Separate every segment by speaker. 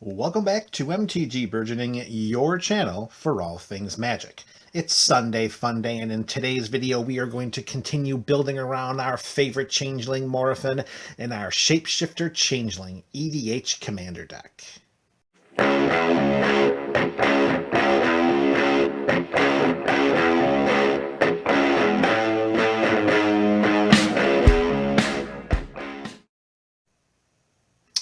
Speaker 1: Welcome back to MTG Burgeoning, your channel for all things magic. It's Sunday Fun Day, and in today's video we are going to continue building around our favorite Changeling Morophon in our Shapeshifter Changeling EDH Commander deck.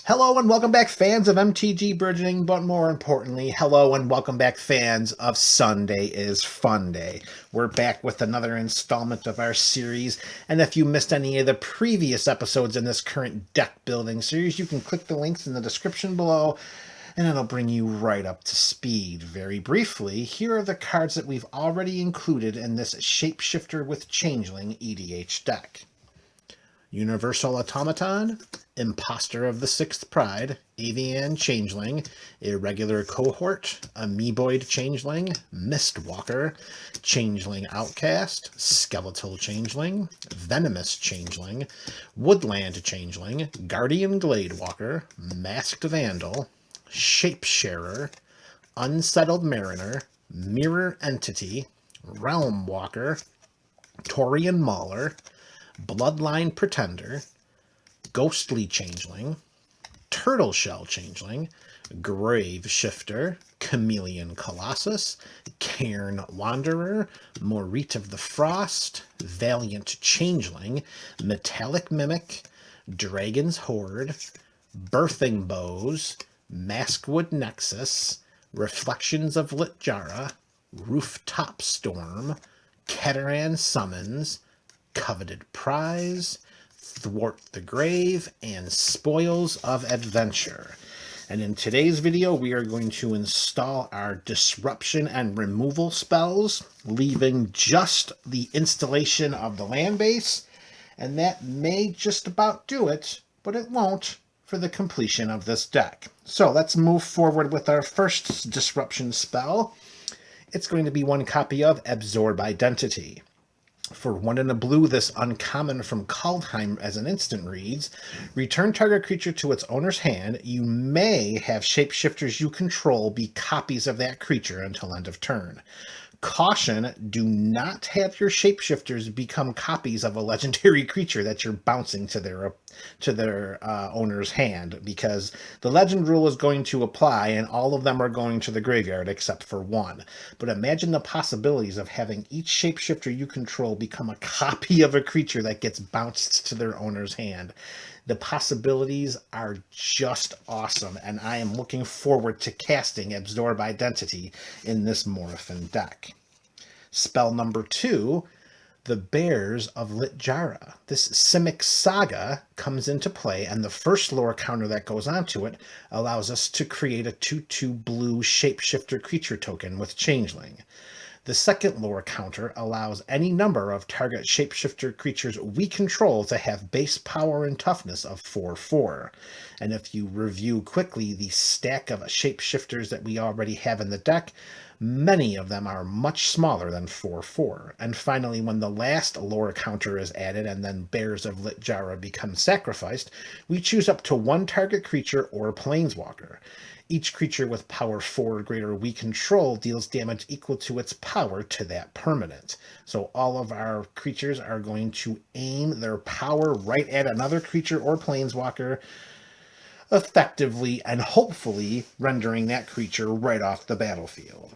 Speaker 1: Hello and welcome back, fans of MTG Burgeoning, but more importantly, hello and welcome back, fans of Sunday is Fun Day. We're back with another installment of our series, and if you missed any of the previous episodes in this current deck building series, you can click the links in the description below, and it'll bring you right up to speed. Very briefly, here are the cards that we've already included in this Shapeshifter with Changeling EDH deck. Universal Automaton, Imposter of the Sixth Pride, Avian Changeling, Irregular Cohort, Amoeboid Changeling, Mistwalker, Changeling Outcast, Skeletal Changeling, Venomous Changeling, Woodland Changeling, Guardian Gladewalker, Masked Vandal, Shapesharer, Unsettled Mariner, Mirror Entity, Realm Walker, Taurian Mauler, Bloodline Pretender, Ghostly Changeling, Turtle Shell Changeling, Grave Shifter, Chameleon Colossus, Cairn Wanderer, Morit of the Frost, Valiant Changeling, Metallic Mimic, Dragon's Horde, Birthing Bows, Maskwood Nexus, Reflections of Litjara, Rooftop Storm, Keteran Summons, Coveted Prize, Thwart the Grave, and Spoils of Adventure. And in today's video, we are going to install our disruption and removal spells, leaving just the installation of the land base, and that may just about do it, but it won't for the completion of this deck. So let's move forward with our first disruption spell. It's going to be one copy of Absorb Identity. For 1 and a blue, this uncommon from Kaldheim as an instant reads, return target creature to its owner's hand. You may have shapeshifters you control be copies of that creature until end of turn. Caution, do not have your shapeshifters become copies of a legendary creature that you're bouncing to their owner's hand, because the legend rule is going to apply and all of them are going to the graveyard except for one. But imagine the possibilities of having each shapeshifter you control become a copy of a creature that gets bounced to their owner's hand. The possibilities are just awesome, and I am looking forward to casting Absorb Identity in this Morophon deck. Spell number 2, the Bears of Litjara. This Simic Saga comes into play, and the first lore counter that goes onto it allows us to create a 2/2 blue shapeshifter creature token with Changeling. The second lore counter allows any number of target shapeshifter creatures we control to have base power and toughness of 4/4. And if you review quickly the stack of shapeshifters that we already have in the deck, many of them are much smaller than 4/4. And finally, when the last lore counter is added and then Bears of Litjara become sacrificed, we choose up to 1 target creature or planeswalker. Each creature with power 4 or greater we control deals damage equal to its power to that permanent. So all of our creatures are going to aim their power right at another creature or planeswalker, effectively and hopefully rendering that creature right off the battlefield.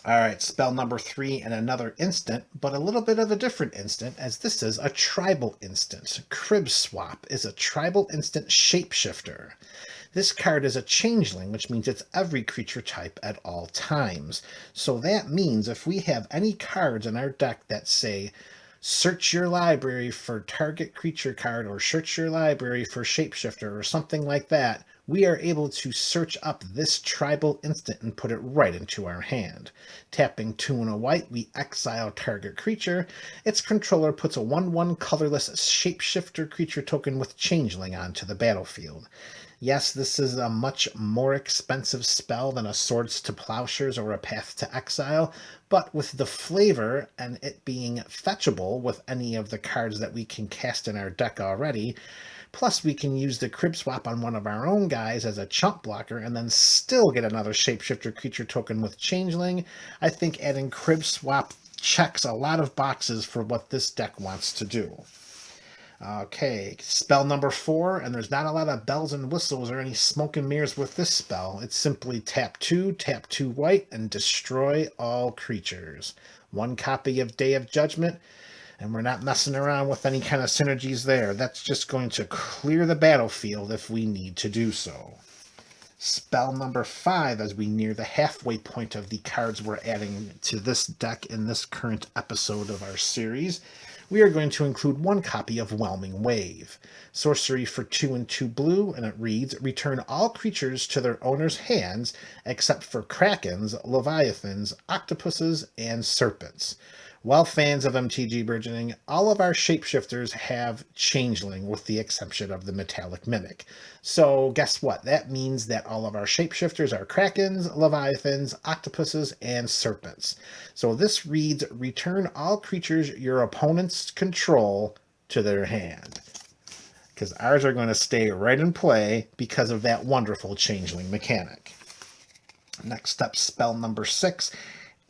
Speaker 1: Alright, spell number 3 and another instant, but a little bit of a different instant, as this is a tribal instant. Crib Swap is a tribal instant shapeshifter. This card is a changeling, which means it's every creature type at all times. So that means if we have any cards in our deck that say, search your library for target creature card, or search your library for shapeshifter, or something like that, we are able to search up this tribal instant and put it right into our hand. Tapping 2 and a white, we exile target creature. Its controller puts a 1/1 colorless shapeshifter creature token with Changeling onto the battlefield. Yes, this is a much more expensive spell than a Swords to Plowshares or a Path to Exile, but with the flavor and it being fetchable with any of the cards that we can cast in our deck already, Plus, we can use the crib swap on one of our own guys as a chump blocker and then still get another Shapeshifter creature token with Changeling. I think adding crib swap checks a lot of boxes for what this deck wants to do. Okay, spell number 4, and there's not a lot of bells and whistles or any smoke and mirrors with this spell. It's simply tap 2 white, and destroy all creatures. 1 copy of Day of Judgment, and we're not messing around with any kind of synergies there. That's just going to clear the battlefield if we need to do so. Spell number 5, as we near the halfway point of the cards we're adding to this deck in this current episode of our series, we are going to include 1 copy of Whelming Wave. Sorcery for 2 and 2 blue, and it reads, return all creatures to their owner's hands except for krakens, leviathans, octopuses, and serpents. Well, fans of MTG Burgeoning, all of our shapeshifters have Changeling with the exception of the Metallic Mimic. So guess what? That means that all of our shapeshifters are krakens, leviathans, octopuses, and serpents. So this reads, return all creatures your opponents control to their hand. Because ours are going to stay right in play because of that wonderful Changeling mechanic. Next up, spell number 6.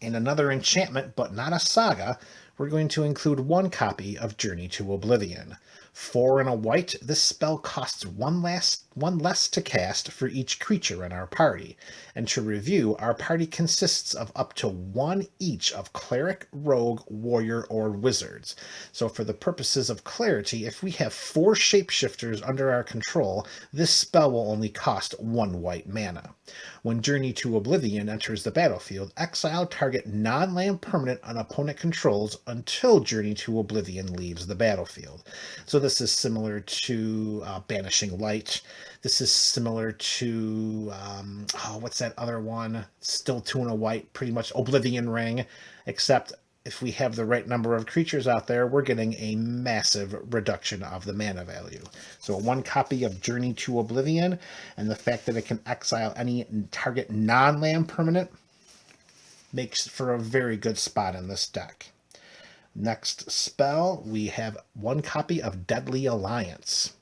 Speaker 1: In another enchantment, but not a saga, we're going to include 1 copy of Journey to Oblivion. 4 and a white, this spell costs one less to cast for each creature in our party. And to review, our party consists of up to 1 each of Cleric, Rogue, Warrior, or Wizards. So for the purposes of clarity, if we have 4 shapeshifters under our control, this spell will only cost 1 white mana. When Journey to Oblivion enters the battlefield, exile target non-land permanent an opponent controls until Journey to Oblivion leaves the battlefield. So this is similar to Banishing Light. This is similar to, what's that other one? Still 2 and a white, pretty much Oblivion Ring, except if we have the right number of creatures out there, we're getting a massive reduction of the mana value. So 1 copy of Journey to Oblivion, and the fact that it can exile any target non-land permanent makes for a very good spot in this deck. Next spell, we have 1 copy of Deadly Alliance.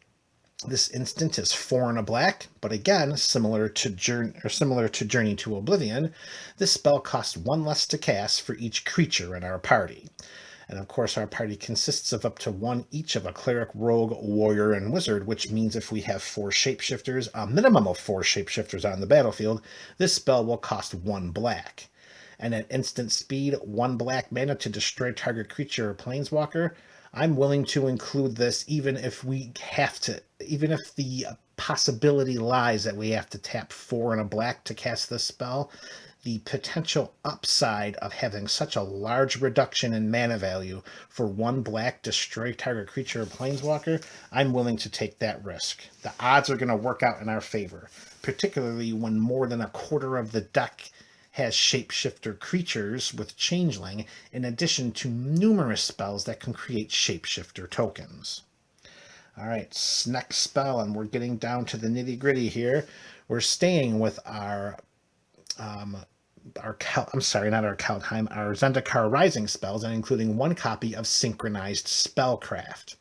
Speaker 1: This instant is 4 and a black, but again, similar to Journey to Oblivion, this spell costs 1 less to cast for each creature in our party. And of course, our party consists of up to 1 each of a Cleric, Rogue, Warrior, and Wizard, which means if we have 4 shapeshifters, a minimum of 4 shapeshifters on the battlefield, this spell will cost 1 black. And at instant speed, 1 black mana to destroy target creature or planeswalker. I'm willing to include this even if the possibility lies that we have to tap 4 and a black to cast this spell. The potential upside of having such a large reduction in mana value for 1 black destroy target creature or planeswalker, I'm willing to take that risk. The odds are going to work out in our favor, particularly when more than a quarter of the deck has shapeshifter creatures with Changeling, in addition to numerous spells that can create shapeshifter tokens. Alright, next spell, and we're getting down to the nitty-gritty here. We're staying with our Zendikar Rising spells, and including 1 copy of Synchronized Spellcraft.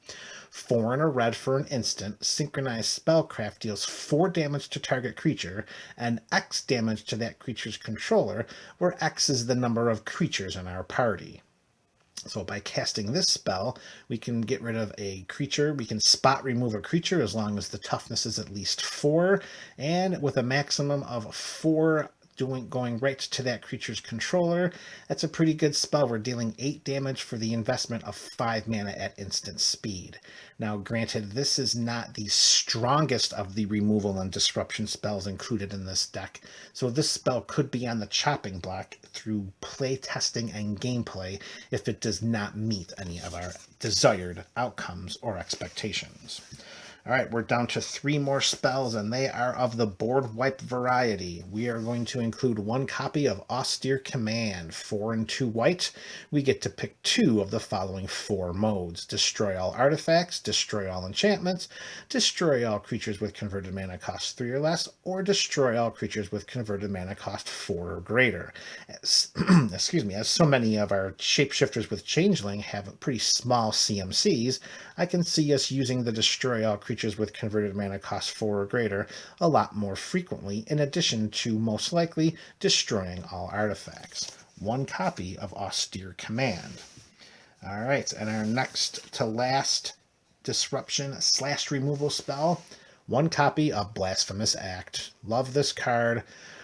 Speaker 1: 4 and a red for an instant, Synchronized Spellcraft deals 4 damage to target creature, and X damage to that creature's controller, where X is the number of creatures in our party. So by casting this spell, we can get rid of a creature, we can spot remove a creature as long as the toughness is at least 4, and with a maximum of 4 going right to that creature's controller. That's a pretty good spell. We're dealing 8 damage for the investment of 5 mana at instant speed. Now, granted, this is not the strongest of the removal and disruption spells included in this deck, so this spell could be on the chopping block through play testing and gameplay if it does not meet any of our desired outcomes or expectations. All right, we're down to 3 more spells, and they are of the board wipe variety. We are going to include 1 copy of Austere Command, 4 and 2 white. We get to pick 2 of the following 4 modes: destroy all artifacts, destroy all enchantments, destroy all creatures with converted mana cost 3 or less, or destroy all creatures with converted mana cost 4 or greater. As so many of our shapeshifters with Changeling have pretty small CMCs, I can see us using the destroy all creatures creatures with converted mana cost 4 or greater a lot more frequently, in addition to most likely destroying all artifacts. 1 copy of Austere Command. Alright, and our next to last disruption/removal spell, 1 copy of Blasphemous Act. Love this card.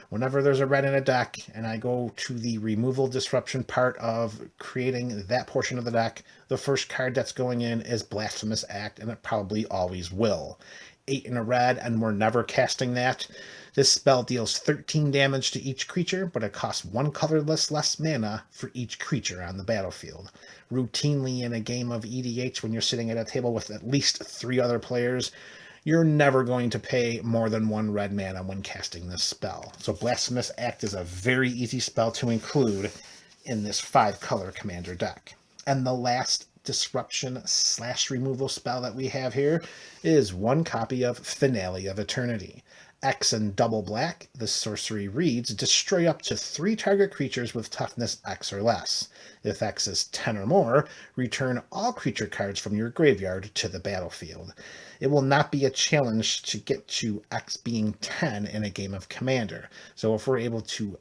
Speaker 1: Whenever there's a red in a deck and I go to the removal disruption part of creating that portion of the deck, the first card that's going in is Blasphemous Act, and it probably always will. 8 in a red, and we're never casting that. This spell deals 13 damage to each creature, but it costs 1 colorless less mana for each creature on the battlefield. Routinely in a game of EDH, when you're sitting at a table with at least 3 other players, you're never going to pay more than 1 red mana when casting this spell. So Blasphemous Act is a very easy spell to include in this 5-color commander deck. And the last disruption/removal spell that we have here is 1 copy of Finale of Eternity. X and double black, the sorcery reads, destroy up to 3 target creatures with toughness X or less. If X is 10 or more, return all creature cards from your graveyard to the battlefield. It will not be a challenge to get to X being 10 in a game of Commander. So if we're able to,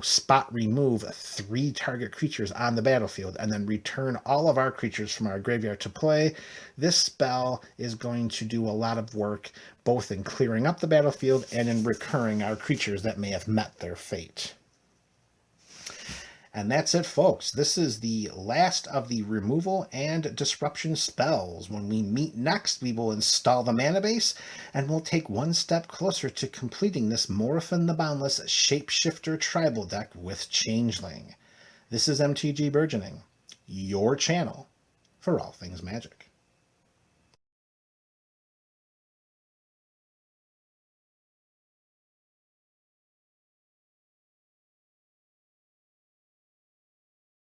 Speaker 1: spot remove 3 target creatures on the battlefield and then return all of our creatures from our graveyard to play, this spell is going to do a lot of work both in clearing up the battlefield and in recurring our creatures that may have met their fate. And that's it, folks. This is the last of the removal and disruption spells. When we meet next, we will install the mana base, and we'll take 1 step closer to completing this Morophon the Boundless Shapeshifter tribal deck with Changeling. This is MTG Burgeoning, your channel for all things magic.